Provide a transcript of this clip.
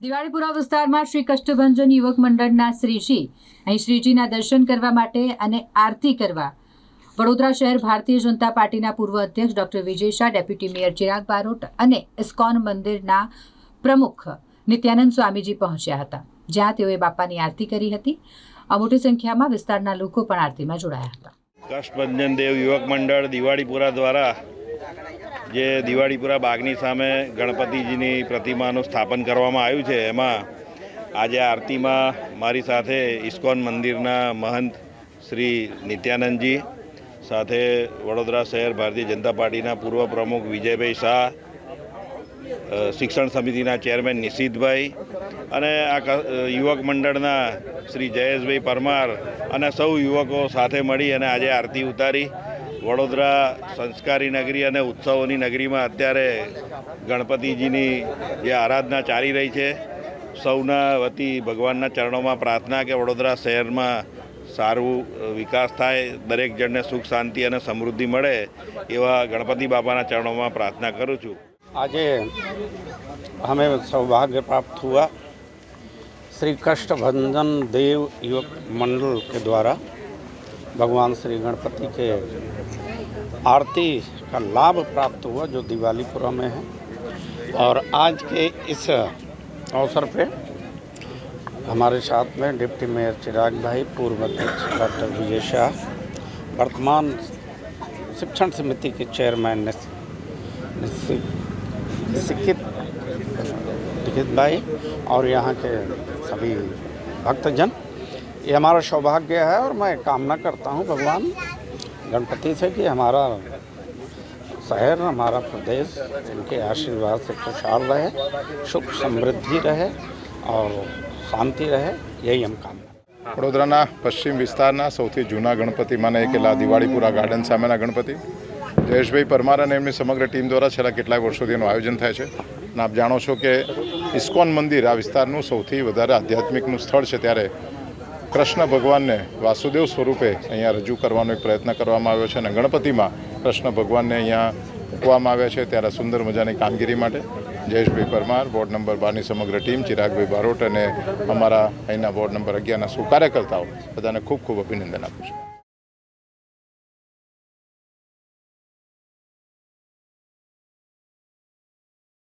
દિવાળીપુરા વિસ્તારમાં શ્રી કષ્ટભંજન યુવક મંડળના શ્રીજી અહીં શ્રીજીના દર્શન કરવા માટે અને આરતી કરવા વડોદરા શહેર ભારતીય જનતા પાર્ટીના પૂર્વ અધ્યક્ષ doctor Vijay Shah, deputy mayor Chirag Barot અને ઇસ્કોન મંદિરના પ્રમુખ નિત્યાનંદ સ્વામીજી પહોંચ્યા હતા, જ્યાં તેઓએ બાપાની આરતી કરી હતી। મોટી સંખ્યામાં વિસ્તારના લોકો પણ આરતીમાં જોડાયા હતા। કષ્ટભંજન દેવ યુવક મંડળ દિવાળીપુરા દ્વારા જે દિવાળીપુરા બાગની સામે ગણપતિજીની પ્રતિમાનું સ્થાપન કરવામાં આવ્યું છે, એમાં આજે આરતીમાં મારી સાથે ઇસ્કોન મંદિરના મહંત શ્રી નિત્યાનંદજી, સાથે વડોદરા શહેર ભારતીય જનતા પાર્ટીના પૂર્વ પ્રમુખ વિજયભાઈ શાહ, શિક્ષણ સમિતિના ચેરમેન નિશિતભાઈ અને આ યુવક મંડળના શ્રી જયેશભાઈ પરમાર અને સૌ યુવકો સાથે મળી અને આજે આરતી ઉતારી। વડોદરા સંસ્કારી નગરી અને ઉત્સવોની નગરીમાં અત્યારે ગણપતિજીની જે આરાધના ચાલી રહી છે, સૌના વતી ભગવાનના ચરણોમાં પ્રાર્થના કે વડોદરા શહેરમાં સારું વિકાસ થાય, દરેક જણને સુખ શાંતિ અને સમૃદ્ધિ મળે, એવા ગણપતિ બાપાના ચરણોમાં પ્રાર્થના કરું છું। આજે हमें सौभाग्य प्राप्त हुआ श्री कष्टभंजन देव युवक मंडल के द्वारा भगवान श्री गणपति के आरती का लाभ प्राप्त हुआ, जो दिवालीपुरा में है। और आज के इस अवसर पे हमारे साथ में डिप्टी मेयर चिराग भाई, पूर्व अध्यक्ष डॉक्टर विजय शाह, वर्तमान शिक्षण समिति के चेयरमैन लिखित भाई और यहाँ के सभी भक्तजन, ये हमारा सौभाग्य है। और मैं कामना करता हूँ भगवान गणपति से कि हमारा शहर, हमारा प्रदेश इनके आशीर्वाद से खुशहाल रहे, सुख समृद्धि रहे और शांति रहे, यही हम कामना। वडोदराना पश्चिम विस्तारना सौथी जूना गणपति माने एकेला दिवाळीपुरा गार्डन सामेना गणपति जयेशभाई परमार અને એમની સમગ્ર ટીમ દ્વારા છેલ્લા કેટલાક વર્ષોથી એનું આયોજન થાય છે। અને આપ જાણો છો કે ઇસ્કોન મંદિર આ વિસ્તારનું સૌથી વધારે આધ્યાત્મિકનું સ્થળ છે, ત્યારે કૃષ્ણ ભગવાનને વાસુદેવ સ્વરૂપે અહીંયા રજૂ કરવાનો એક પ્રયત્ન કરવામાં આવ્યો છે અને ગણપતિમાં કૃષ્ણ ભગવાનને અહીંયા મૂકવામાં આવ્યા છે। ત્યારે સુંદર મજાની કામગીરી માટે જયેશભાઈ પરમાર, વોર્ડ નંબર 12ની સમગ્ર ટીમ, ચિરાગભાઈ બારોટ અને અમારા અહીંના વોર્ડ નંબર 11ના સૌ કાર્યકર્તાઓ બધાને ખૂબ ખૂબ અભિનંદન આપું છું।